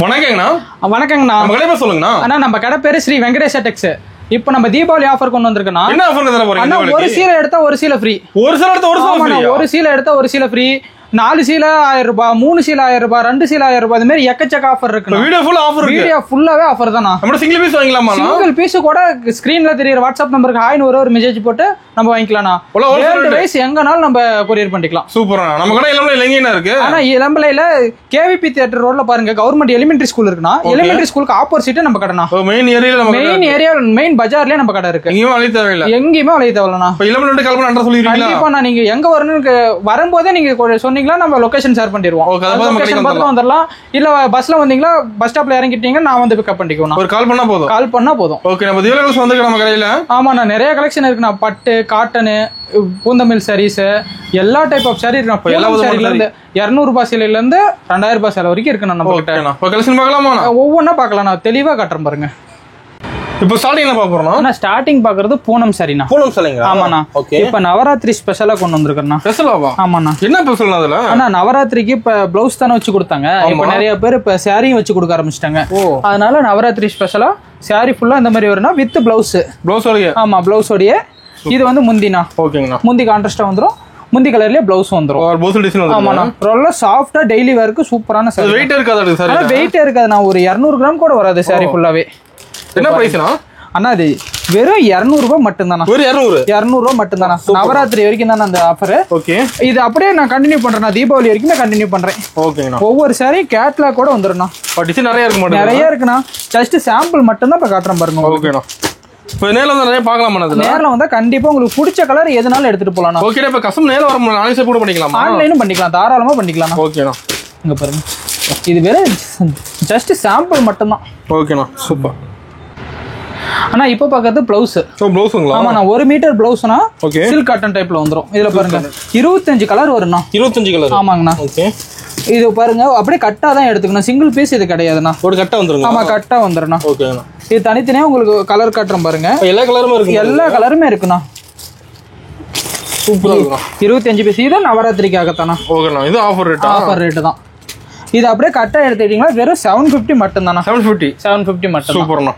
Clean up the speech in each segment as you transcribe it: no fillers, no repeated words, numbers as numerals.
வணக்கங்கண்ணா. வணக்கங்கண்ணா. நம்ம கடை பேர் சொல்லுங்கண்ணா. அண்ணா நம்ம கடை பேரு ஸ்ரீ வெங்கடேஷ டெக்ஸ். இப்போ நம்ம தீபாவளி ஆஃபர் கொண்டு வந்திருக்கோம். என்ன ஆஃபர் தர போறீங்க? அண்ணா ஒரு சீலை எடுத்தா ஒரு சீலை ஃப்ரீ. ஒரு சீலை எடுத்தா ஒரு சீலை ஃப்ரீ. ஒரு சீலை எடுத்தா ஒரு சீலை ஃப்ரீ. 4 சீலை 1000 ரூபாய், 3 சீலை 1000 ரூபாய், 2 சீலை 1000 ரூபாய், இந்த மாதிரி எக்கச்சக்க ஆஃபர் இருக்கு. வீடியோ ஃபுல் ஆஃபர் இருக்கு. வீடியோ ஃபுல்லாவே ஆஃபர் தானா. நம்ம சிங்கிள் பீஸ் வாங்கலாமா? சிங்கிள் பீஸ் கூட ஸ்கிரீன்ல தெரியுற வாட்ஸ்அப் நம்பருக்கு ஹாய்னு ஒரு மெசேஜ் போட்டு நம்ம வாங்கிக்கலாம்னா. வேர்ல்ட் வைஸ் எங்கனாலும் நம்ம கொரியர் பண்ணிக்கலாம். சூப்பரா. நம்ம கடை இளம்பலை எங்கேனா இருக்கு? ஆனா இளம்பலையில கேவிபி தியேட்டர் ரோட்ல பாருங்க, கவர்மெண்ட் எலிமெண்டரி ஸ்கூல் இருக்குனா. எலிமெண்டரி ஸ்கூலுக்கு ஆப்போசிட் நம்ம கடைனா. மெயின் ஏரியால நம்ம மெயின் பஜார்லயே நம்ம கடை இருக்கு. எங்கேயும் அலைய தேவையில்ல. எங்கேயுமே அலைய தேவையில்லண்ணா. இப்ப இளம்பலை கால் பண்ண அட்ரஸ் சொல்லிருக்கீங்களா? கண்டிப்பா நான் நீங்க எங்க வரணும்னு வரும்போதே நீங்க சொன்னீங்களா, நம்ம லொகேஷன் ஷேர் பண்ணிடுவோம். வந்துடலாம். இல்ல பஸ்ல வந்தீங்களா, பஸ் ஸ்டாப்ல இறங்கிட்டீங்க, நான் வந்து பிக்கப் பண்ணிக்குவேன். ஒரு கால் பண்ணா போதும். ஓகே. நம்ம தீபாவளி கலெக்ஷன் வந்து நம்ம கடையில ஆமாண்ணா நிறைய கலெக்ஷன் இருக்குண்ணா. பட்டு, காட்டனு, பூந்தமிழ் சாரீஸ், எல்லா டைப் ஆஃப் சாரி இருக்கு. எல்லா சாரில இருந்து 200 ரூபாய் சேலையில இருந்து 2000 ரூபாய் சேலை வரைக்கும் இருக்கு நம்ம கிட்ட. கலெக்ஷன் பார்க்கலாமா? ஒவ்வொன்னா பார்க்கலாம். நான் தெளிவா காட்டுறேன் பாருங்க. இப்போ ஸ்டார்டிங் என்ன பார்க்க போறோம்? நான் ஸ்டார்டிங் பாக்குறது பூனம் சாரினா. பூனம் சாரிங்க. ஆமாண்ணா. இப்போ நவராத்திரி ஸ்பெஷலா கொண்டு வந்திருக்கேன். ஸ்பெஷலாவா? ஆமாண்ணா. என்ன ஸ்பெஷல் அதுல? ஆனா நவராத்திரிக்கு இப்ப பிளவுஸ் தானே வச்சு கொடுத்தாங்க. இப்ப நிறைய பேர் இப்ப சாரியும் வச்சு கொடுக்க ஆரம்பிச்சிட்டாங்க. அதனால நவராத்திரி ஸ்பெஷலா சாரி ஃபுல்லா இந்த மாதிரி வரும்னா வித் பிளவுஸ். பிளவுஸோடய? ஆமா பிளவுஸோடய. இது வந்து முந்தினா. ஓகேங்கண்ணா. முந்தி கான்ட்ராஸ்டா வந்துரும். முந்தி கலர்லயே பிளவுஸ் வந்துரும். ஒரு பிளவுஸ் டிசைன் வந்துரும். ஆமாண்ணா. ரொம்ப சாஃப்ட்டா டெய்லி வேர்க்கு சூப்பரான சாரி. வெயிட் இருக்காது சாரி. வெயிட்டே இருக்காது. நான் ஒரு 200 கிராம் கூட வராது சாரி ஃபுல்லாவே. என்ன பிரைஸ்னா? அண்ணா அது வெறும் 200 ரூபாய் மட்டும் தானா. ஒரு 200 ரூபாய் மட்டும் தானா. நவராத்திரி வரைக்கும் தானே அந்த ஆஃபர். ஓகே. இது அப்படியே நான் கண்டினியூ பண்றேன். நான் தீபாவளி வரைக்கும் கண்டினியூ பண்றேன். ஓகேண்ணா. ஒவ்வொரு சாரி கேட்லாக் கூட வந்துருண்ணா. டிசைன் நிறைய இருக்கு. நிறைய இருக்குண்ணா. ஜஸ்ட் சாம்பிள் மட்டும் தான் இப்ப காட்டுறேன் பாருங்க. ஓகேண்ணா. இப்போ நேர்ல வந்து நிறைய பார்க்கலாமா? நேர்ல வந்தா கண்டிப்பா உங்களுக்கு பிடிச்ச கலர் எதுனாலும் எடுத்துட்டு போலாம். ஓகே. இப்ப கஸ்டம் நேர்ல வர ஆன்லைன் கூட பண்ணிக்கலாமா? ஆன்லைனும் பண்ணிக்கலாம், தாராளமா பண்ணிக்கலாம். ஓகேண்ணா. இங்க பாருங்க, இது வெறும் ஜஸ்ட் சாம்பிள் மட்டும் தான். ஓகேண்ணா. சூப்பர். ஆனா இப்போ பாக்குறது பிளவுஸ். பிளவுஸ்ங்களா? ஆமா. நான் 1 மீட்டர் பிளவுஸ்னா சில்க் காட்டன் டைப்ல வந்துரும். இதுல பாருங்க 25 கலர் வரும்ண்ணா. 25 கலர்? ஆமாங்கண்ணா. ஓகே. இது பாருங்க அப்படியே கட்டா தான் எடுத்துக்கணும். சிங்கிள் பீஸ் இது கிடையாதுண்ணா. ஒரு கட்டா வந்துருங்க. ஆமா கட்டா வந்துருண்ணா. ஓகேண்ணா. இது தனித்தனியா உங்களுக்கு கலர் காட்டுறோம் பாருங்க. எல்லா கலருமே இருக்கு. எல்லா கலருமே இருக்குண்ணா. சூப்பரா இருக்குண்ணா. 25 பீஸ். இது நவராத்திரிக்காகத்தானா. ஓகேண்ணா. இது ஆஃபர் ரேட் தான். இது அப்படியே கட்டா எடுத்துக்கிட்டீங்கன்னா வெறும் 750 மட்டும் தானா. 750 மட்டும். சூப்பர்ண்ணா.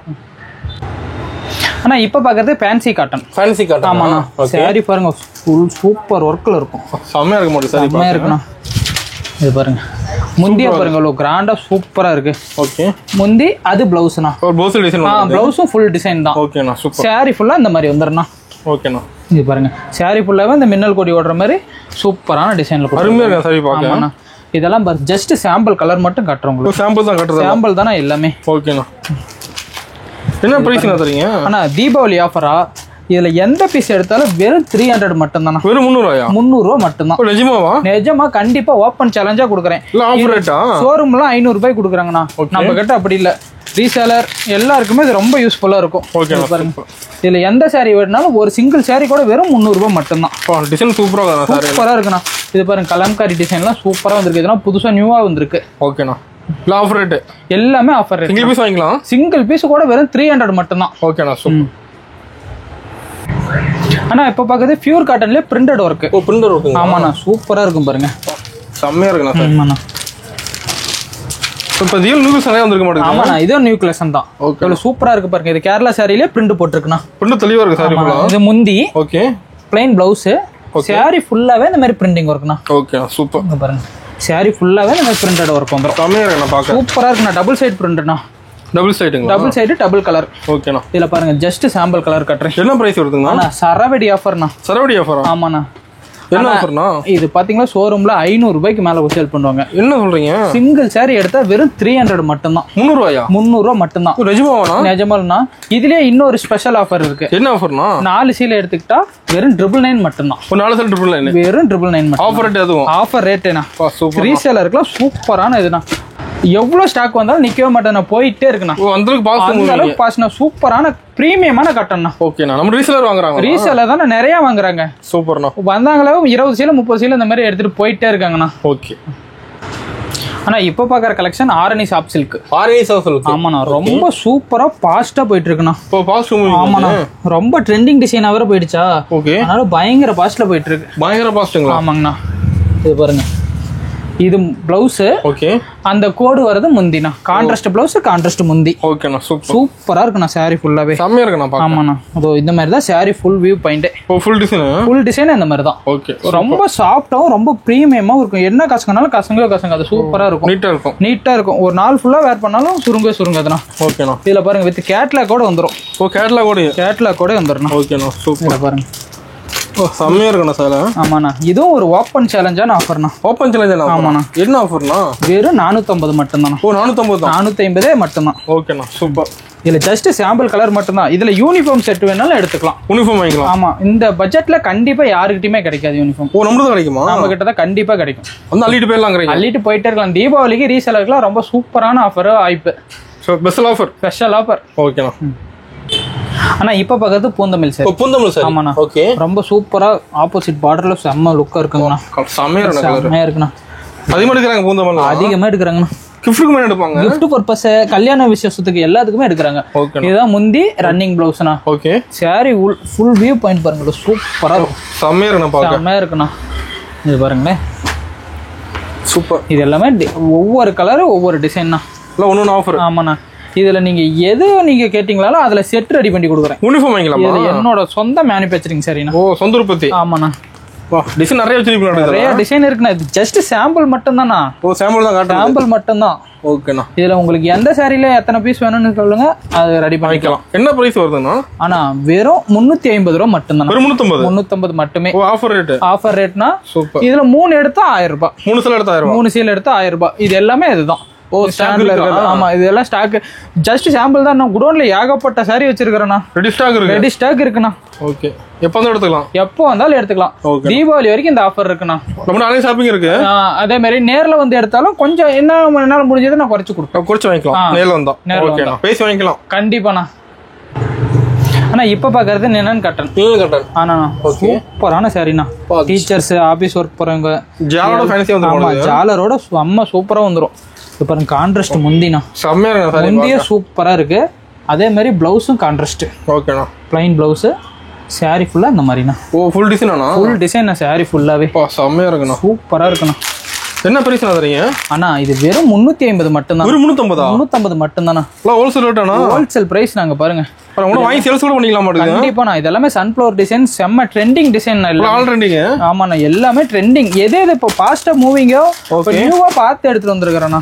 ஆனா இப்ப பாக்குறது ஃபேன்சி காட்டன். Fancy cotton. ஆமாண்ணா. சாரி பாருங்க ஃபுல் சூப்பர் ஒர்க்ல இருக்கும். செம்மையா இருக்கு மாட்டேங்குது சாரி. செம்மையா இருக்குண்ணா. இது பாருங்க முந்திய பாருங்க எவ்வளவு கிராண்டா சூப்பரா இருக்கு. ஓகே. முந்தி அது பிளவுஸ்னா. ஒரு பிளவுஸ் டிசைன். பிளவுஸும் ஃபுல் டிசைன் தான். ஓகேண்ணா. சூப்பர். சாரி ஃபுல்லா இந்த மாதிரி வந்துருண்ணா. ஓகேண்ணா. இது பாருங்க சாரி ஃபுல்லாவே இந்த மின்னல் கொடி ஓடுற மாதிரி சூப்பரான டிசைன்ல அருமையா இருக்கு சாரி பார்க்க. ஆமாண்ணா. இதெல்லாம் ஜஸ்ட் சாம்பிள் கலர் மட்டும் காட்டுறோம் உங்களுக்கு. சாம்பிள் தான் காட்டுறது. சாம்பிள் தானே எல்லாமே. ஓகேண்ணா. என்ன பிரைஸ்னா தரீங்க? அண்ணா தீபாவளி ஆஃபரா. இதுல எந்த பீஸ் எடுத்தாலும் வெறும் 300 மட்டும் தானா. வெறும் 300 ரூபாயா? 300 ரூபாய் மட்டும் தான். நிஜமாவா? நிஜமா கண்டிப்பா ஓபன் சேலஞ்சா கொடுக்குறேன். இல்ல ஆஃபர் ரேட்டா? ஷோரூம்ல 500 ரூபாய் கொடுக்குறாங்கண்ணா. நம்ம கிட்ட அப்படி இல்ல. ரீசேலர் எல்லாருக்குமே இது ரொம்ப யூஸ்ஃபுல்லா இருக்கும். ஓகே பாருங்க. இதுல எந்த சாரி வேணும்னாலும் ஒரு சிங்கிள் சாரி கூட வெறும் 300 ரூபாய் மட்டும் தான். டிசைன் சூப்பரா இருக்கு. சூப்பரா இருக்குண்ணா. இது பாருங்க கலம்காரி டிசைன்லாம் சூப்பரா வந்திருக்கு. இதெல்லாம் புதுசா நியூவா வந்திருக்கு. ஓகேண்ணா. ஆஃபர் ரேட் எல்லாமே ஆஃபர் ரேட். சிங்கிள் பீஸ் வாங்கிக்கலாம். சிங்கிள் பீஸ் கூட வெறும் 300 மட்டும் தான். ஓகேண்ணா. சூப்பர். ஆனா இப்ப பாக்குறது பியூர் காட்டன்ல பிரிண்டட் வர்க். Printed work. ஆமாண்ணா சூப்பரா இருக்கும் பாருங்க. செம்மையா இருக்குண்ணா. ஆமாண்ணா. இப்போ நியூ கலெக்ஷன் நிறைய வந்திருக்கு மாட்டேங்குது. ஆமாண்ணா இது நியூ கலெக்ஷன் தான். எவ்வளவு சூப்பரா இருக்கு பாருங்க. இது கேரளா சாரியிலே பிரிண்ட் போட்டுருக்குண்ணா. பிரிண்ட் தெளிவா இருக்கு சாரி ஃபுல்லா. இது முந்தி. ஓகே. Plain blouse. சாரி ஃபுல்லாவே இந்த மாதிரி பிரிண்டிங் வர்க்ண்ணா. ஓகே. சூப்பர். இங்க பாருங்க சாரி ஃபுல்லாவே இந்த மாதிரி பிரிண்டட் வர்க் வந்துரும். செம்மையா இருக்குண்ணா பார்க்க. சூப்பரா இருக்குண்ணா. டபுள் சைடு பிரிண்ட்ண்ணா. டபுள் சைடுங்களா? Double side double colour. ஓகேண்ணா. இதுல பாருங்க ஜஸ்ட் சாம்பிள் கலர் கட்டுறேன். என்ன பிரைஸ் வருதுங்கண்ணா? அண்ணா சரவடி ஆஃபர்ண்ணா. சரவடி ஆஃபரா? ஆமாண்ணா. என்ன ஆஃபர்ண்ணா? இது பாத்தீங்களா ஷோரூம்ல 500 ரூபாய்க்கு மேல சேல் பண்ணுவாங்க. என்ன சொல்றீங்க? சிங்கிள் சாரி எடுத்தா வெறும் 300 மட்டும் தான். 300 ரூபாயா? 300 ரூபாய் மட்டும் தான். நிஜமாவாண்ணா? நிஜமாலும்ண்ணா. இதுலயே இன்னொரு ஸ்பெஷல் ஆஃபர் இருக்கு. என்ன ஆஃபர்ண்ணா? 4 சீலை எடுத்துக்கிட்டா வெறும் 999 மட்டும் தான். 4 சீலை 999. வெறும் 999 மட்டும். ஆஃபர் ரேட் அதுவும். ஆஃபர் ரேட்டேனா. சூப்பர். ரீசேலருக்குலாம் சூப்பரான இதுனா. எவ்வளவு ஸ்டாக் வந்தாலும் நிக்கவே மாட்டேன். நான் போயிட்டே இருக்கேன். அந்த அளவுக்கு பாஸ்னா சூப்பரான பிரீமியமான காட்டன்னா. ஓகேண்ணா. நம்ம ரீசேலர் வாங்குறாங்க. ரீசேலர் தானே நிறைய வாங்குறாங்க. சூப்பர்ண்ணா. வந்தாங்களே 20 சீலை 30 சீலை இந்த மாதிரி எடுத்துட்டு போயிட்டே இருக்காங்கண்ணா. ஓகே. ஆனா இப்ப பாக்குற கலெக்ஷன் ஆரணி சாப் சில்க். ஆரணி சாப் சில்க். ஆமாண்ணா. ரொம்ப சூப்பரா ஃபாஸ்டா போயிட்டு இருக்குண்ணா. இப்போ ஃபாஸ்ட் மூவிங். ஆமாண்ணா. ரொம்ப ட்ரெண்டிங் டிசைனா வேற போயிடுச்சா. ஓகே. அதனால பயங்கர ஃபாஸ்ட்ல போயிட்டு இருக்கு. பயங்கர ஃபாஸ்ட்ங்களா? ஆமாங்கண்ணா. இது பாருங்க இது பிளவுஸ். ஓகே. அந்த கோடு வரது முந்தினா. கான்ட்ராஸ்ட் பிளவுஸ், கான்ட்ராஸ்ட் முந்தி. ஓகேண்ணா. சூப்பரா இருக்குண்ணா சாரி ஃபுல்லாவே. செம்மையா இருக்குண்ணா. ஆமாண்ணா. அதோ இந்த மாதிரி தான் sorry full view point. Full design இந்த மாதிரி தான். ஓகே. ரொம்ப சாஃப்ட்டாவும் ரொம்ப பிரீமியமாவும் இருக்கும். என்ன கசங்கனாலும் கசங்க அது சூப்பரா இருக்கும். நீட்டா இருக்கும். ஒரு நாள் ஃபுல்லா வேர் பண்ணாலும் சுருங்காதுண்ணா. ஓகேண்ணா. இதுல பாருங்க வித் கேட்லாக் கூட வந்துரும். கேட்லாக் கூட வந்துரும். ஓகேண்ணா. சூப்பர். பாருங்க செம்மையா இருக்குண்ணா சார். ஆமாண்ணா. இதுவும் ஒரு ஓப்பன் சேலஞ்சான ஆஃபர்ண்ணா. Open challenge. ஆமாண்ணா. என்ன ஆஃபர்ண்ணா? வெறும் 450 மட்டும்தாண்ணா. 450 மட்டும்தான். ஓகேண்ணா. சூப்பர். இதுல ஜஸ்ட் சாம்பிள் கலர் மட்டும்தான். இதுல யூனிஃபார்ம் செட் வேணாலும் எடுத்துக்கலாம். யூனிஃபார்ம் வாங்கிக்கலாம். ஆமா. இந்த பட்ஜெட்ல கண்டிப்பா யாருக்கிட்டயுமே கிடைக்காது யூனிஃபார்ம். நம்மளுக்கு கிடைக்குமா? நம்ம கிட்ட தான் கண்டிப்பா கிடைக்கும். வந்து அள்ளிட்டு போயிடலாம். அள்ளிட்டு போயிட்டே இருக்கலாம். தீபாவளிக்கு ரீசேலருக்குலாம் ரொம்ப சூப்பரான ஆஃபர் வாய்ப்பு. Special offer. ஓகேண்ணா. ஆனா இப்ப பாக்குறது பூந்தமிழ் சார். ஆமாண்ணா. ஓகே. ரொம்ப சூப்பரா ஆப்போசிட் பார்டர்ல செம்ம லுக்கா இருக்குங்கண்ணா. செம்மையா இருக்குண்ணா. அதிகமா எடுக்கிறாங்கண்ணா. கிஃப்ட் பர்பஸ், கல்யாண விசேஷத்துக்கு எல்லாத்துக்குமே எடுக்கிறாங்க. இதுதான் முந்தி ரன்னிங் பிளவுஸ்னா. Okay. Sari full view point பாருங்க. சூப்பரா இருக்கும். செம்மையா இருக்குண்ணா. இது பாருங்களேன். சூப்பர். இது எல்லாமே ஒவ்வொரு கலரும் ஒவ்வொரு டிசைன்னா. ஆஃபர். ஆமாண்ணா. இதுல நீங்க எது நீங்க கேட்டீங்களாலும் அதுல செட் ரெடி பண்ணி கொடுக்குறேன். யூனிஃபார்ம் வாங்கிக்கலாமா? இது என்னோட சொந்த மேனுஃபேக்சரிங் சரிண்ணா. சொந்த உற்பத்தி. ஆமாண்ணா. டிசைன் நிறைய வச்சிருக்கீங்க. நிறைய டிசைன் இருக்குண்ணா. இது ஜஸ்ட் சாம்பிள் மட்டும் தானா. சாம்பிள் மட்டும் தான். ஓகேண்ணா. இதுல உங்களுக்கு எந்த சாரில எத்தனை பீஸ் வேணும்னு சொல்லுங்க, அது ரெடி பண்ணிக்கலாம். என்ன பிரைஸ் வருதுன்னா? ஆனா வெறும் 350 ரூபாய் மட்டும் தான். 350 மட்டுமே. ஆஃபர் ரேட்னா. இதுல 3 எடுத்தா 1000 ரூபாய். 3 சேல் எடுத்தா 1000 ரூபாய். 3 சேல் எடுத்தா 1000 ரூபாய். இது எல்லாமே இதுதான். ஸ்டாக்ல இருக்கு. ஆமா. இதெல்லாம் ஸ்டாக் ஜஸ்ட் சாம்பிள் தான். நான் குடோன்ல ஏகப்பட்ட சாரி வச்சிருக்கேன்னா. ரெடி ஸ்டாக் இருக்குண்ணா. ஓகே. எப்போ வந்தாலும் எடுத்துக்கலாம். தீபாவளி வரைக்கும் இந்த ஆஃபர் இருக்குண்ணா. ரொம்ப நாளே ஷாப்பிங் இருக்கு. அதே மாதிரி நேர்ல வந்து எடுத்தாலும் கொஞ்சம் என்னால முடிஞ்சது நான் குறைச்சு வாங்கிக்கலாம். நேர்ல வந்தா ஓகேண்ணா. பேசி வாங்கிக்கலாம். கண்டிப்பாண்ணா. ஆனா இப்ப பாக்குறது என்னன்னு கட்டன். ஆனா சூப்பரான சாரிண்ணா. டீச்சர்ஸ், ஆபீஸ் ஒர்க் போறவங்க ஜாலரோட செம்ம சூப்பரா வந்துரும். பாருங்க கான்ட்ராஸ்ட் முந்தினா. முந்தியே சூப்பரா இருக்கு. அதே மாதிரி பிளவுஸும் கான்ட்ராஸ்ட். ஓகேண்ணா. Plain blouse. சாரி ஃபுல்லா இந்த மாதிரிண்ணா. ஃபுல் டிசைன் சாரி ஃபுல்லாவே. செம்மையா இருக்குண்ணா. சூப்பரா இருக்குண்ணா. என்ன பிரைஸ் தரீங்க? அண்ணா இது வெறும் 350 மட்டும் தான். 350 மட்டும் தானா. ஹோல்சேல் ரேட்டானா? ஹோல்சேல் பிரைஸ் நாங்க பாருங்க. வாங்கி சேல்ஸ் கூட பண்ணிக்கலாம் மாட்டேங்குது. கண்டிப்பாண்ணா. இதெல்லாமே சன்ஃப்ளவர் டிசைன் செம்ம ட்ரெண்டிங் டிசைன். All trending. ஆமாண்ணா. எல்லாமே ட்ரெண்டிங். எது இப்போ ஃபாஸ்டா மூவிங்கோ நியூவா பார்த்து எடுத்துட்டு வந்திருக்கிறேன்னா.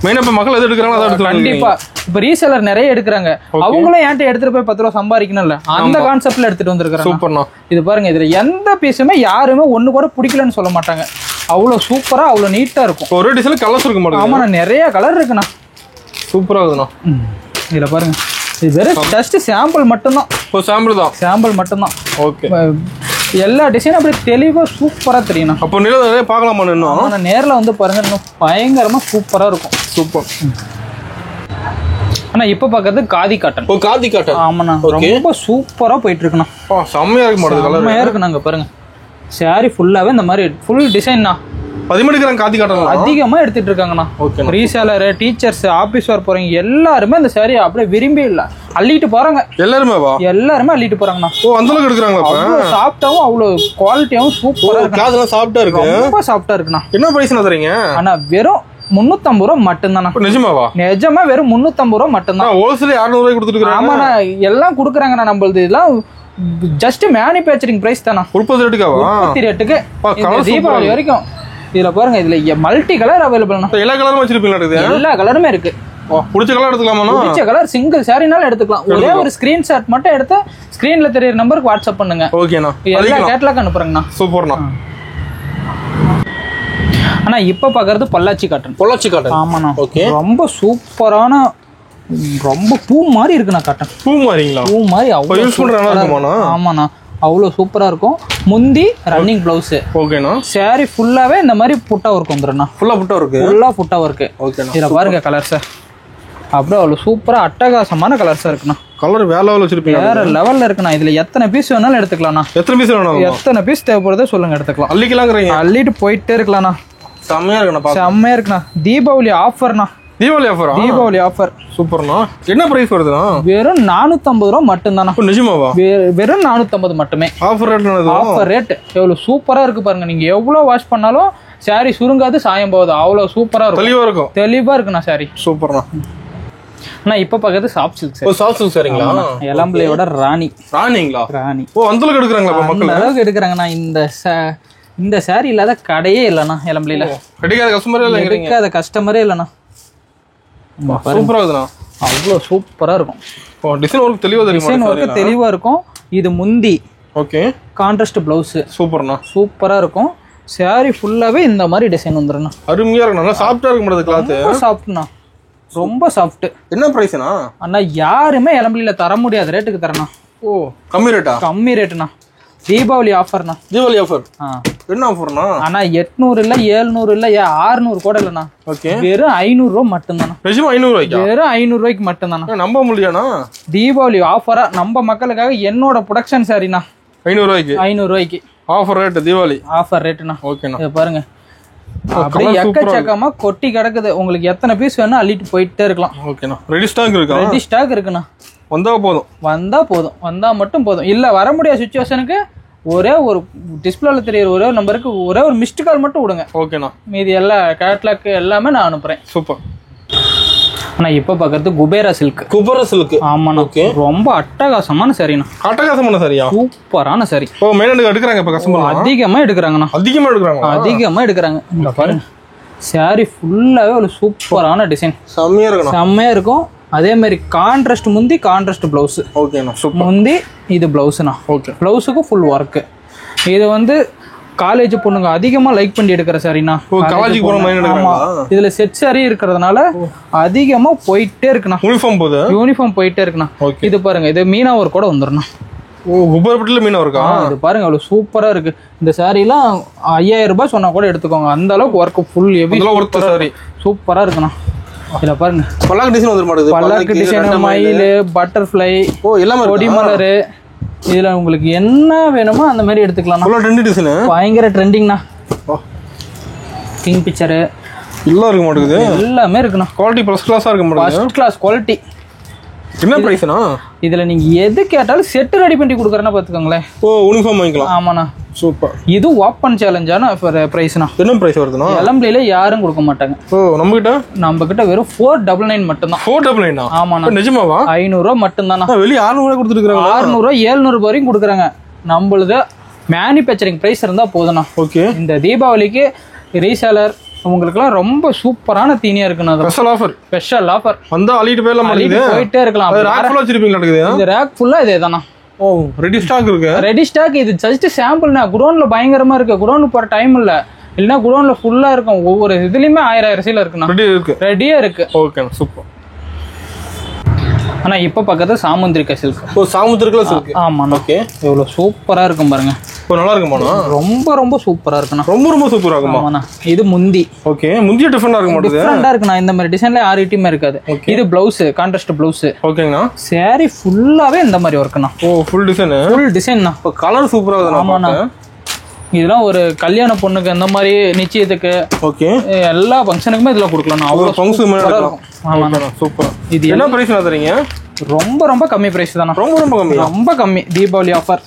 மெயினா இப்ப மக்கள் எது எடுக்கிறாங்களோ அதை எடுத்து. கண்டிப்பா. இப்ப ரீசேலர் நிறைய எடுக்கிறாங்க. அவங்களும் என்கிட்ட எடுத்துட்டு போய் 10 ரூபா சம்பாதிக்கணும்ல, அந்த கான்செப்ட்ல எடுத்துட்டு வந்திருக்காங்க. சூப்பர்ண்ணா. இது பாருங்க. இதுல எந்த பீஸுமே யாருமே ஒண்ணு கூட பிடிக்கலன்னு சொல்ல மாட்டாங்க. அவ்வளவு சூப்பரா அவ்வளவு நீட்டா இருக்கும். ஒரு டிசைன் கலர்ஸ் இருக்கு மாட்டேங்குது. ஆமாண்ணா. நிறைய கலர் இருக்குண்ணா. சூப்பரா இருக்குண்ணா. இதுல பாருங்க. இது வெறும் ஜஸ்ட் சாம்பிள் மட்டும்தான். சாம்பிள் மட்டும்தான். ஓகே. எல்லா டிசைனும் அப்படியே தெளிவா சூப்பரா தெரியும். அப்போ நேர்ல பார்க்கலாமா? இன்னும் நேர்ல வந்து பாருங்க. இன்னும் பயங்கரமா சூப்பரா இருக்கும். சூப்பர். ஆனா இப்ப பாக்குறது காதி காட்டன். ஆமாண்ணா. ரொம்ப சூப்பரா போயிட்டு இருக்குண்ணா. செம்மையா இருக்கு மாட்டேங்குது. செம்மையா இருக்கு. நாங்க பாருங்க சாரி ஃபுல்லாவே இந்த மாதிரி ஃபுல் டிசைன்னா. அதிகமா எடுத்துட்டு இருக்காங்கண்ணா. ரீசேலர், டீச்சர்ஸ், ஆபீஸ் ஒர்க் போறவங்க எல்லாருமே அந்த சாரி அப்படியே விரும்பி இல்ல அள்ளிட்டு போறாங்க. எல்லாருமே அள்ளிட்டு போறாங்கண்ணா. அந்த அளவுக்கு எடுக்கறாங்களா? சாஃப்ட்டாவும் அவ்வளவு குவாலிட்டியாவும் சூப்பரா இருக்கு. காதெல்லாம் சாஃப்ட்டா இருக்கு. ரொம்ப சாஃப்ட்டா இருக்குண்ணா. என்ன பிரைஸ் தரீங்க? அண்ணா வெறும் 350 ரூபாய் மட்டும் தானா. நிஜமா வெறும் 350 ரூபாய் மட்டும் தான். ஹோல்சேல் 200 ரூபாய் கொடுத்துட்டு. ஆமாண்ணா. எல்லாம் கொடுக்குறாங்கண்ணா. நம்மளது இதெல்லாம் ஜஸ்ட் மேனுஃபேக்சரிங் பிரைஸ் தானா. உற்பத்தி ரேட்டுக்கு தீபாவளி வரைக்கும். இதுல பாருங்க. இதுல மல்டி கலர் அவைலபிள்னா. எல்லா கலரும் வச்சிருப்பீங்களா? எல்லா கலருமே இருக்கு. பிடிச்ச கலர் எடுத்துக்கலாமா? பிடிச்ச கலர் சிங்கிள் சாரினால எடுத்துக்கலாம். ஒரே ஒரு ஸ்கிரீன்ஷாட் மட்டும் எடுத்து ஸ்கிரீன்ல தெரியற நம்பருக்கு வாட்ஸ்அப் பண்ணுங்க. ஓகேண்ணா. எல்லா கேட்டலாக் அனுப்புறேங்கண்ணா. சூப்பர்ண்ணா. ஆனா இப்ப பாக்குறது பொள்ளாச்சி காட்டன். ஆமாண்ணா. ரொம்ப சூப்பரான ரொம்ப பூ மாதிரி இருக்குண்ணா காட்டன். பூ மாதிரி ஆமாண்ணா. அவ்வளவு சூப்பரா இருக்கும். முந்தி ரன்னிங் பிளவுஸ். ஓகேண்ணா. சாரி ஃபுல்லாவே இந்த மாதிரி புட்டா ஒர்க் வந்துருண்ணா. ஃபுல்லா புட்டா ஒர்க். ஓகேண்ணா. இதுல பாருங்க கலர்ஸ் அப்படியே அவ்வளவு சூப்பரா அட்டகாசமான கலர்ஸா இருக்குண்ணா. கலர் வேற லெவல்ல வச்சிருப்பீங்க. வேற லெவல்ல இருக்குண்ணா. இதுல எத்தனை பீஸ் வேணாலும் எடுத்துக்கலாம்ண்ணா. எத்தனை பீஸ் தேவைப்படுதோ சொல்லுங்க, எடுத்துக்கலாம். அள்ளிட்டு போயிட்டே இருக்கலாம்ண்ணா. செம்மையா இருக்குண்ணா. தீபாவளி ஆஃபர்ண்ணா. தீபாவளி ஆஃபர். சூப்பர்ண்ணா. என்ன பிரைஸ் வருதுண்ணா? வெறும் 450 ரூபாய் மட்டும் தானா. நிஜமாவா? வெறும் 450 மட்டுமே. Offer rate. எவ்வளவு சூப்பரா இருக்கு பாருங்க. நீங்க எவ்வளவு வாஷ் பண்ணாலும் சாரி சுருங்காது சாயம் போகுது அவ்வளவு சூப்பரா இருக்கும் தெளிவா இருக்குண்ணா சாரி சூப்பர்ண்ணா அண்ணா இப்ப பக்கத்து soft silk sari soft silk சாரிங்களா இளம்பிள்ளையோட ராணிங்களா ராணி அந்த அளவுக்கு எடுக்கறாங்களா மக்கள் அந்த அளவுக்கு எடுக்கறாங்கண்ணா இந்த சாரி இல்லாத கடையே இல்லண்ணா இளம்பிள்ளையில கிடைக்காத கஸ்டமரே இல்ல கிடைக்காத கஸ்டமரே இல்லண்ணா சூப்பரா இருக்குண்ணா அவ்வளவு சூப்பரா இருக்கும் டிசைன் ஒர்க் தெளிவா தெரியும் டிசைன் ஒர்க் தெளிவா இருக்கும் இது முந்தி ஓகே கான்ட்ராஸ்ட் பிளவுஸ் சூப்பர்ண்ணா சூப்பரா இருக்கும் சாரி ஃபுல்லாவே இந்த மாதிரி டிசைன் வந்துருண்ணா அருமையா இருக்கு நல்லா சாஃப்ட்டா இருக்க மாட்டேது கிளாத் ரொம்ப சாஃப்ட்ண்ணா ரொம்ப சாஃப்ட் என்ன பிரைஸ்னா அண்ணா யாருமே இளம்பிள்ளையில தர முடியாத ரேட்டுக்கு தரணும் கம்மி ரேட்டுண்ணா தீபாவளி ஆஃபர்ண்ணா தீபாவளி ஆஃபர் என்ன ஆஃபர்னா அண்ணா 800 இல்ல 700 இல்ல 600 கூட இல்லண்ணா வெறும் 500 ரூபாய் மட்டும்தாண்ணா வெறும் 500 ரூபாய்க்கு மட்டும்தாண்ணா நம்ப முடியாண்ணா தீபாவளி ஆஃபரா நம்ம மக்களுக்காக என்னோட ப்ரொடக்ஷன் சாரிண்ணா 500 ரூபாய்க்கு ஆஃபர் ரேட் தீபாவளி ஆஃபர் ரேட்டுண்ணா ஓகேண்ணா பாருங்க அப்படியே எக்கச்சக்கமா கொட்டி கிடக்குது உங்களுக்கு எத்தனை பீஸ் வேணும் அள்ளிட்டு போயிட்டே இருக்கலாம் ஓகேண்ணா ரெடி ஸ்டாக் இருக்குண்ணா வந்தா மட்டும் போதும் இல்ல வர முடியாத சிச்சுவேஷனுக்கு ஒரே ஒரு டிஸ்பிளேல தெரியுற ஒரே ஒரு நம்பருக்கு ஒரே ஒரு மிஸ்டு கால் மட்டும் விடுங்க ஓகேண்ணா மீதி எல்லா கேட்லாக் எல்லாமே நான் அனுப்புறேன் சூப்பர் ஆனா இப்ப பாக்குறது குபேரா சில்க் ஆமாண்ணா ரொம்ப அட்டகாசமான சரிண்ணா சூப்பரான சரி அதிகமா எடுக்கிறாங்க இங்க பாருங்க சாரி ஃபுல்லாவே ஒரு சூப்பரான டிசைன் செம்மையா இருக்கும் அதே மாதிரி கான்ட்ராஸ்ட் முந்தி கான்ட்ராஸ்ட் பிளவுஸ் முந்தி இது பிளவுஸ்னா பிளவுஸுக்கு ஃபுல் ஒர்க் இது வந்து காலேஜ் பொண்ணுங்க அதிகமா லைக் பண்ணி எடுக்கிற சாரினா இதுல செட் சாரி இருக்கிறதுனால அதிகமா போயிட்டே இருக்குண்ணா யூனிஃபார்ம் போயிட்டே இருக்குண்ணா இது பாருங்க இது மீனா ஒர்க் கூட வந்துருண்ணா இது பாருங்க அவ்வளவு சூப்பரா இருக்கு இந்த சாரி எல்லாம் 5000 ரூபாய் சொன்னா கூட எடுத்துக்கோங்க அந்த அளவுக்கு ஒர்க் ஃபுல் ஹெவி சூப்பரா இருக்குண்ணா இதுல பாருங்க பல்லாக்கு டிசைன் மயில் பட்டர்ஃப்ளை கொடி மலர் இதுல உங்களுக்கு என்ன வேணுமோ அந்த மாதிரி எடுத்துக்கலாம் பயங்கர ட்ரெண்டிங்னா கிங் பிக்சர் எல்லாமே இருக்குண்ணா குவாலிட்டி ஃபர்ஸ்ட் கிளாஸ் குவாலிட்டி என்ன பிரைஸ்னா இதுல நீங்க எது கேட்டாலும் செட் ரெடி பண்ணி கொடுக்கறேன்னா பாத்துக்கோங்களேன் யூனிஃபார்ம் வாங்கிக்கலாம் ஆமாண்ணா சூப்பர் இது ஓப்பன் சேலஞ்சான பிரைஸ்னா என்ன பிரைஸ் வருதுனா இளம்பிள்ளையில யாரும் கொடுக்க மாட்டாங்க நம்ம கிட்ட வெறும் 499 மட்டும் தான் 499 ஆமாண்ணா நிஜமாவா 500 ரூபாய் மட்டும் தானா வெளிய 600 ரூபாய் கொடுத்துருக்காங்க 600 700 வரைக்கும் கொடுக்குறாங்க நம்மளுது மேனுஃபேக்சரிங் பிரைஸ் இருந்தா போதும்ண்ணா ஓகே இந்த தீபாவளிக்கு ரீசேலர் உங்களுக்குலாம் ரொம்ப சூப்பரான தீனியா இருக்குண்ணா ஸ்பெஷல் ஆஃபர் வந்தா அள்ளிட்டு போயிட்டே இருக்கலாம் இந்த ரேக் ஃபுல்லா இதேதானா ரெடி ஸ்டாக் இது ஜஸ்ட் சாம்பிள்னா குடோன்ல பயங்கரமா இருக்கு குடோன் போற டைம் இல்லனா குடோன்ல ஃபுல்லா இருக்கும் ஒவ்வொரு இதுலயுமே 1000 சீல இருக்குண்ணா ரெடியா இருக்கு ஓகே சூப்பர் ஆனா இப்ப பக்கத்துல சாமுந்திரிகா சில்க் சாமுந்திரிகா சில்க் ஆமா ஓகே எவ்வளவு சூப்பரா இருக்கும் பாருங்க நல்லா இருக்குமாண்ணா ரொம்ப சூப்பரா இருக்குண்ணா ரொம்ப சூப்பரா இருக்குமா இது முந்தி ஓகே முந்தி டிஃபரெண்டா இருக்குண்ணா இந்த மாதிரி டிசைன்ல யார் ஐட்டமே இருக்காது இது பிளவுஸ் கான்ட்ராஸ்ட் பிளவுஸ் ஓகேங்கண்ணா சாரி ஃபுல்லாவே இந்த மாதிரி ஒர்க்குண்ணா ஃபுல் டிசைன்ண்ணா கலர் சூப்பரா இருக்குண்ணா ஆமாண்ணா இதெல்லாம் ஒரு கல்யாண பொண்ணுக்கு இந்த மாதிரி நிச்சயத்துக்கு ஓகே எல்லா ஃபங்க்ஷனுக்குமே இதெல்லாம் கொடுக்கலாம் அவ்வளவு ஃபங்க்ஷன் ஆமாண்ணா சூப்பர் இது என்ன பிரைஸ் தரீங்க ரொம்ப கம்மி பிரைஸ் தானா ரொம்ப கம்மி தீபாவளி ஆஃபர்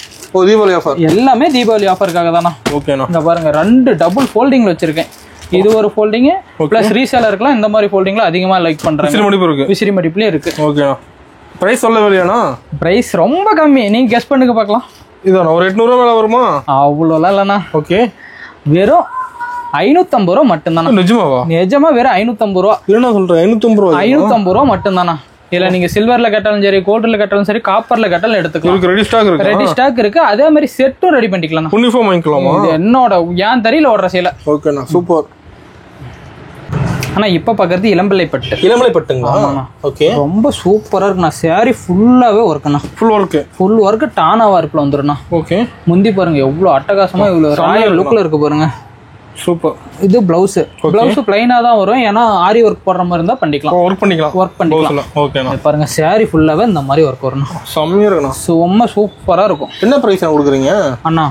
எல்லாமே தீபாவளி ஆஃபருக்காக தானா ஓகேண்ணா இங்க பாருங்க 2 டபுள் ஃபோல்டிங்ல வச்சிருக்கேன் இது ஒரு ஃபோல்டிங் பிளஸ் ரீசேலருக்குலாம் இந்த மாதிரி ஃபோல்டிங்ல அதிகமா லைக் பண்றாங்க விசிறி மடிப்புலயே இருக்கு ஓகேண்ணா பிரைஸ் சொல்லலையாண்ணா பிரைஸ் ரொம்ப கம்மி நீங்க கெஸ் பண்ணுங்க பார்க்கலாம் இதான ஒரு 800 ரூபாய் மேல வருமா அவ்வளோலாம் இல்லண்ணா ஓகே வெறும் 550 ரூபா மட்டும் தானா நிஜமா வெறும் 550 ரூபா என்ன சொல்றேன் 550 ரூபா மட்டும் தானா இல்ல நீங்க சில்வர்ல கட்டாலும் சரி கோல்ட்ல கட்டாலும் சரி காப்பர்ல கட்டாலும் எடுத்துக்கலாம் ரெடி ஸ்டாக் இருக்கு அதே மாதிரி செட்டும் ரெடி பண்ணிக்கலாம் யூனிஃபார்ம் வாங்கிக்கலாமா என்னோட ஏன் தெரியல ஓடுற சேல ஓகேண்ணா சூப்பர் ஆனா இப்ப பாக்குறது இளம்பிள்ளை பட்டுங்களா ஓகே ரொம்ப சூப்பரா இருக்குண்ணா சாரி ஃபுல்லாவே ஒர்க்குண்ணா ஃபுல் ஒர்க் டானா வார்ப்ல வந்துருண்ணா ஓகே முந்தி பாருங்க எவ்வளவு அட்டகாசமா இவ்வளவு ராயல் லுக்ல இருக்கு பாருங்க சூப்பர் இது பிளவுஸ் பிளைனா தான் வரும் ஏன்னா ஆரி ஒர்க் போடுற மாதிரி இருந்தா பண்ணிக்கலாம் ஓகேண்ணா பாருங்க சாரி ஃபுல்லாவே இந்த மாதிரி ஒர்க் வரணும் செம்மையா இருக்குண்ணா ரொம்ப சூப்பரா இருக்கும் என்ன பிரைஸ் கொடுக்குறீங்க அண்ணா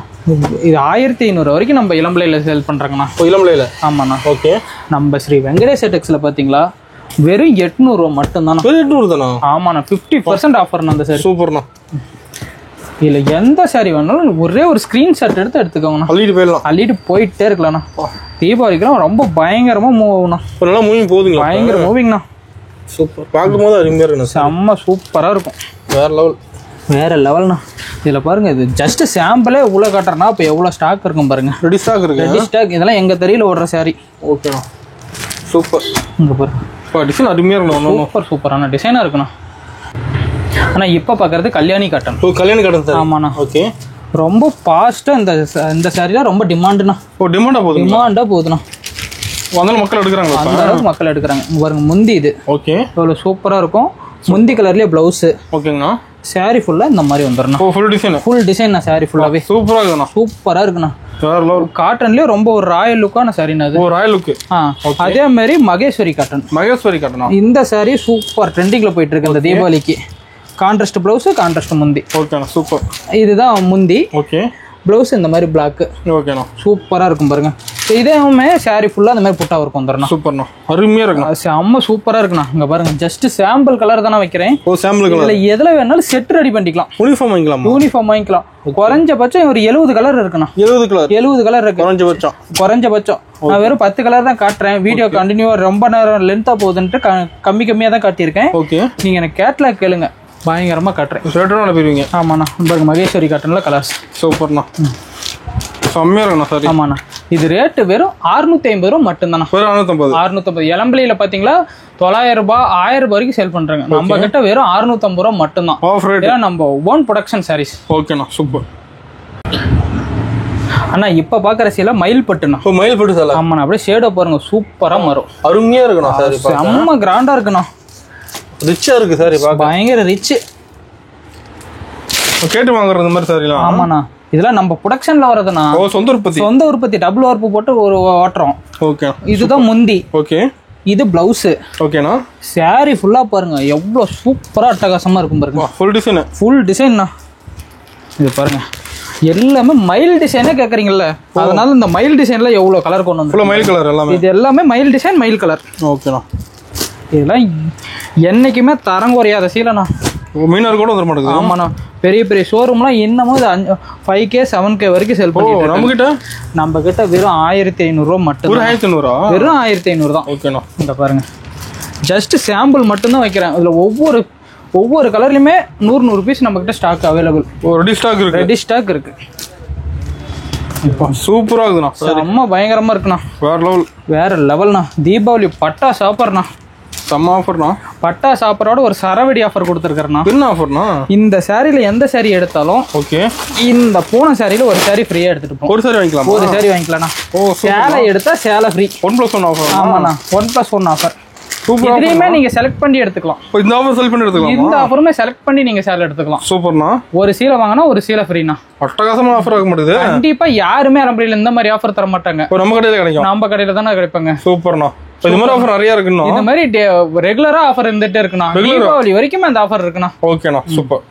இது 1500 வரைக்கும் நம்ம இளம்பிள்ளையில சேல் பண்றாங்கண்ணா இளம்பிள்ளையில ஆமாண்ணா ஓகே நம்ம ஸ்ரீ வெங்கடேஷ் டெக்ஸ்ல பாத்தீங்களா வெறும் 800 ரூபா மட்டும் தானா 800 தானா ஆமாண்ணா 50% ஆஃபர்ண்ணா அந்த சாரி சூப்பர்ண்ணா இல்ல எந்த சாரி வேணாலும் ஒரே ஒரு ஸ்கிரீன்ஷாட் எடுத்து எடுத்துக்கோங்கண்ணா. அள்ளிட்டு போயிட்டே இருக்கலாம்ண்ணா. தீபாவளிக்குலாம் ரொம்ப பயங்கரமா மூவ் ஆகும்ண்ணா. நல்லா மூவிங் போகுதுங்களா? பயங்கர மூவிங்ண்ணா. சூப்பர். பார்க்கும்போது அருமையா இருக்குண்ணா. செம்ம சூப்பரா இருக்கும். வேற லெவல்ண்ணா. இதுல பாருங்க, இது ஜஸ்ட் சாம்பிளே இவ்வளவு காட்டுறேன்னா இப்போ எவ்வளவு ஸ்டாக் இருக்கும் பாருங்க. ரெடி ஸ்டாக் இருக்கு. Ready stock. இதெல்லாம் எங்க தெரியல ஓடுற சாரி. ஓகேண்ணா. சூப்பர். இங்க பாருங்க, டிசைன் அருமையா இருக்கணும். சூப்பரான டிசைனா இருக்குண்ணா. ஆனா இப்ப பாக்குறது Kalyani cotton. Kalyani cotton sir. ஆமாண்ணா. ஓகே. ரொம்ப ஃபாஸ்டா இந்த சாரிலாம் ரொம்ப டிமாண்டுண்ணா. டிமாண்டா போகுதுண்ணா. அதனால மக்கள் எடுக்கிறாங்க. அந்த அளவுக்கு மக்கள் எடுக்கிறாங்க. பாருங்க முந்தி இது. ஓகே. இவ்வளவு சூப்பரா இருக்கும். முந்தி கலர்லயே பிளவுஸ். ஓகேங்கண்ணா. சாரி ஃபுல்லா இந்த மாதிரி வந்துடணும். ஃபுல் டிசைன் சாரி ஃபுல்லாவே சூப்பரா இருக்குண்ணா. சூப்பரா இருக்குண்ணா. காட்டன்லயே ரொம்ப ஒரு ராயல் லுக்கான சாரினா அது. Royal look. அதே மாதிரி மகேஸ்வரி காட்டன். இந்த சாரி சூப்பர் ட்ரெண்டிங்ல போயிட்டு இருக்கு இந்த தீபாவளிக்கு. கான்ட்ராஸ்ட் பிளவுஸ், கான்ட்ராஸ்ட் முந்தி. ஓகேண்ணா. சூப்பர். இதுதான் முந்தி. ஓகே. பிளவுஸ் இந்த மாதிரி பிளாக். ஓகேண்ணா. சூப்பரா இருக்கும் பாருங்க. இதேமே சாரி ஃபுல்லா இந்த மாதிரி புட்டா இருக்கும் வந்துடணும். சூப்பர்ண்ணா. அருமையா இருக்குண்ணா. செம்ம சூப்பரா இருக்குண்ணா. இங்க பாருங்க, ஜஸ்ட் சாம்பிள் கலர் தானே வைக்கிறேன். Sample colour. இல்ல எதுல வேணாலும் செட் ரெடி பண்ணிக்கலாம். யூனிஃபார்ம் வாங்கிக்கலாம். குறைஞ்சபட்சம் ஒரு 70 கலர் இருக்குண்ணா. 70 கலர் இருக்கு குறைஞ்சபட்சம். நான் வெறும் 10 கலர் தான் காட்டுறேன். வீடியோ கண்டினியூவா ரொம்ப நேரம் லென்த்தா போகுதுன்ட்டு கம்மியா தான் காட்டியிருக்கேன். நீங்க எனக்கு கேட்லாக் கேளுங்க, பயங்கரமா காட்டுறேன். ஆமாண்ணா. மகேஸ்வரி காட்டன்ல கலர்ஸ் சூப்பர்ண்ணா. செம்மையா இருக்குண்ணா சாரி. ஆமாண்ணா. இது ரேட்டு வெறும் 650 ரூபா மட்டும்தாண்ணா. 650. இளம்பிள்ளையில பாத்தீங்களா 900 ரூபாய் 1000 ரூபாய் வரைக்கும் சேல் பண்றாங்க. நம்ம கிட்ட வெறும் 650 ரூபா மட்டும்தான். ஏன்னா நம்ம ஓன் ப்ரொடக்ஷன் சாரீஸ். ஓகேண்ணா. சூப்பர். அண்ணா இப்ப பாக்குற சீல மயில் பட்டுண்ணா. மயில் பட்டு சார். ஆமாண்ணா. அப்படியே ஷேடோ பாருங்க, சூப்பரா மாறும். அருமையா இருக்குண்ணா சாரி. செம்ம கிராண்டா இருக்குண்ணா. ரிச்சா இருக்கு சாரி. பயங்கர ரிச். கேட்டு வாங்குறது மாதிரி சாரிலாம். ஆமாண்ணா. இதெல்லாம் நம்ம ப்ரொடக்ஷன்ல வரதுண்ணா. சொந்த உற்பத்தி டபுள் வார்ப்பு போட்டு ஒரு ஓட்டுறோம். ஓகே. இதுதான் முந்தி. ஓகே. இது பிளவுஸ். ஓகேண்ணா. சாரி ஃபுல்லா பாருங்க எவ்வளவு சூப்பரா அட்டகாசமா இருக்கும் பாருங்க. ஃபுல் டிசைன்ண்ணா. இது பாருங்க எல்லாமே மயில் டிசைனே கேக்குறீங்கல்ல, அதனால இந்த மயில் டிசைன்ல எவ்வளவு கலர் கொண்டு வந்து மயில் கலர் எல்லாமே. இது எல்லாமே மயில் டிசைன், மயில் கலர். ஓகேண்ணா. இதெல்லாம் என்னைக்குமே தரம் குறையாத சீலண்ணா. மீனர் கூட வந்துட மாட்டேங்குது. ஆமாண்ணா. பெரிய பெரிய ஷோரூம்லாம் இன்னமும் 5K 7K வரைக்கும் செல் பண்ணுவோம். நம்ம கிட்ட வெறும் 1500 ரூபா மட்டும். வெறும் 1500 தான். ஓகேண்ணா. இந்த பாருங்க, ஜஸ்ட் சாம்பிள் மட்டும்தான் வைக்கிறேன். இதுல ஒவ்வொரு கலர்லயுமே 100 பீஸ் நம்ம கிட்ட ஸ்டாக் அவைலபிள். ரெடி ஸ்டாக் இருக்கு. சூப்பரா இருக்குண்ணா. செம்ம பயங்கரமா இருக்குண்ணா. வேற லெவல்ண்ணா. தீபாவளி பட்டாசு ஆஃபர்ண்ணா. செம்ம ஆஃபர்ண்ணா. பட்டாசு ஆஃபரோட ஒரு சரவெடி ஆஃபர் கொடுத்துருக்காருண்ணா. என்ன ஆஃபர்ண்ணா? இந்த சாரியில எந்த சாரி எடுத்தாலும் ஓகே, இந்த பூனை சாரியில ஒரு சாரி ஃப்ரீயா எடுத்துட்டு போவோம். ஒரு சாரி வாங்கிக்கலாம். ஒரு சாரி வாங்கிக்கலாம்ண்ணா. சேலை எடுத்தா சேலை ஃப்ரீ. 1+1 ஆஃபர். ஆமாண்ணா. 1+1 ஆஃபர். இதுலயுமே நீங்க செலக்ட் பண்ணி எடுத்துக்கலாம். இந்த ஆஃபர் செலக்ட் பண்ணி எடுத்துக்கலாம். இந்த ஆஃபருமே செலக்ட் பண்ணி நீங்க சேலை எடுத்துக்கலாம். சூப்பர்ண்ணா. ஒரு சீலை வாங்கினா ஒரு சீலை ஃப்ரீண்ணா. அட்டகாசமான ஆஃபர் ஆக மாட்டேங்குது. கண்டிப்பா யாருமே அரம்படியில இந்த மாதிரி ஆஃபர் தர மாட்டாங்க. நம்ம கடையில கிடைக்கும். நம்ம கடையில தானே கிடைப்பாங்க. சூப்பர்ண்ணா. இது மாதிரி ஆஃபர் நிறைய இருக்குண்ணா. இந்த மாதிரி ரெகுலரா ஆஃபர் இருந்துட்டே இருக்குண்ணா. தீபாவளி வரைக்கும் அந்த ஆஃபர் இருக்குண்ணா. ஓகேண்ணா. சூப்பர்.